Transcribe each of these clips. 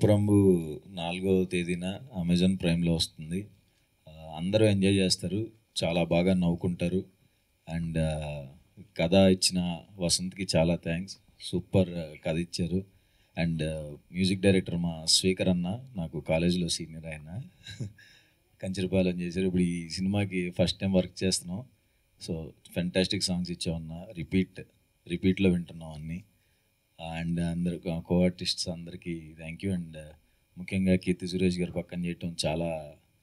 పాపరంబు 4వ తేదీన అమెజాన్ ప్రైమ్లో వస్తుంది. అందరూ ఎంజాయ్ చేస్తారు, చాలా బాగా నవ్వుకుంటారు. అండ్ కథ ఇచ్చిన వసంత్కి చాలా థ్యాంక్స్, సూపర్ కథ ఇచ్చారు. అండ్ మ్యూజిక్ డైరెక్టర్ మా స్వీకర్ అన్న, నాకు కాలేజీలో సీనియర్ ఆయన, కంచరపాలెం చేశారు. ఇప్పుడు ఈ సినిమాకి ఫస్ట్ టైం వర్క్ చేస్తున్నాం. సో ఫెంటాస్టిక్ సాంగ్స్ ఇచ్చామన్న, రిపీట్లో వింటున్నాం అన్నీ. అండ్ అందరు కో ఆర్టిస్ట్స్ అందరికీ థ్యాంక్ యూ. అండ్ ముఖ్యంగా కీర్తి సురేష్ గారు పక్కన చేయటం చాలా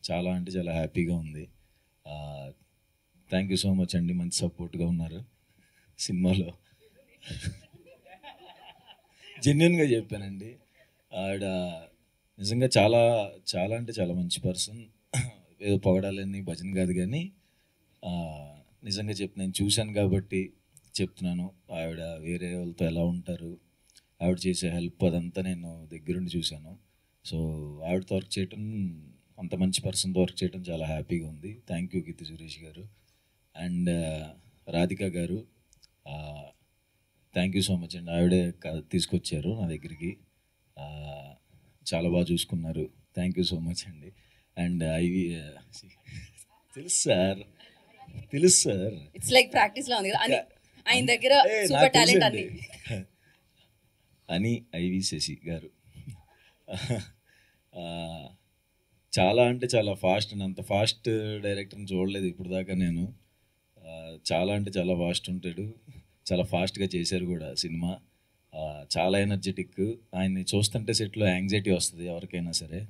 చాలా అంటే చాలా హ్యాపీగా ఉంది. థ్యాంక్ యూ సో మచ్ అండి, మంచి సపోర్ట్గా ఉన్నారు సినిమాలో. జెన్యున్గా చెప్పానండి. ఆవిడ నిజంగా చాలా చాలా అంటే చాలా మంచి పర్సన్. ఏదో పొగడాలని భజన కాదు, కానీ నిజంగా నేను చూశాను కాబట్టి చెప్తున్నాను. ఆవిడ వేరే వాళ్ళతో ఎలా ఉంటారు, ఆవిడ చేసే హెల్ప్ అదంతా నేను దగ్గరుండి చూశాను. సో ఆవిడతో వర్క్ చేయటం, అంత మంచి పర్సన్తో వర్క్ చేయడం చాలా హ్యాపీగా ఉంది. థ్యాంక్ యూ కీర్తి సురేష్ గారు. అండ్ రాధిక గారు, థ్యాంక్ యూ సో మచ్ అండి. ఆవిడే తీసుకొచ్చారు నా దగ్గరికి, చాలా బాగా చూసుకున్నారు. థ్యాంక్ యూ సో మచ్ అండి. అండ్ ఐవి తెలుసు sir, it's like practice law ఉంది కదా ఆయన దగ్గర, సూపర్ టాలెంట్ అని. అని ఐవి శశి గారు చాలా అంటే చాలా ఫాస్ట్, అంత ఫాస్ట్ డైరెక్టర్ని చూడలేదు ఇప్పుడు దాకా నేను. చాలా అంటే చాలా ఫాస్ట్ ఉంటాడు, చాలా ఫాస్ట్గా చేశారు కూడా సినిమా. చాలా ఎనర్జెటిక్. ఆయన్ని చూస్తుంటే సెట్లో యాంగ్జైటీ వస్తుంది ఎవరికైనా సరే.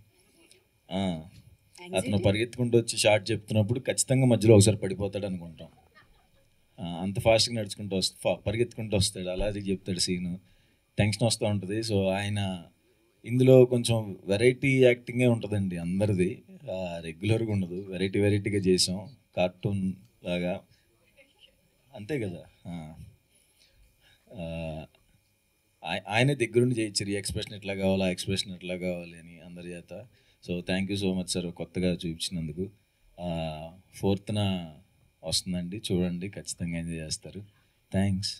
అతను పరిగెత్తుకుంటూ వచ్చి షార్ట్ చెప్తున్నప్పుడు ఖచ్చితంగా మధ్యలో ఒకసారి పడిపోతాడు అనుకుంటాం. అంత ఫాస్ట్గా నడుచుకుంటూ పరిగెత్తుకుంటూ వస్తాడు, అలాగే చెప్తాడు సీను. టెన్షన్ వస్తూ ఉంటుంది. సో ఆయన ఇందులో కొంచెం వెరైటీ యాక్టింగే ఉంటుందండి అందరిది, రెగ్యులర్గా ఉండదు. వెరైటీగా చేసాం, కార్టూన్ లాగా, అంతే కదా. ఆయనే దగ్గరుండి చేయించారు, ఈ ఎక్స్ప్రెషన్ ఎట్లా కావాలి, ఆ ఎక్స్ప్రెషన్ ఎట్లా కావాలి అని అందరి చేత. So thank you so much sir, కొత్తగా చూపించినందుకు. 4th వస్తుందండి, చూడండి, ఖచ్చితంగా ఎంజాయ్ చేస్తారు. థ్యాంక్స్.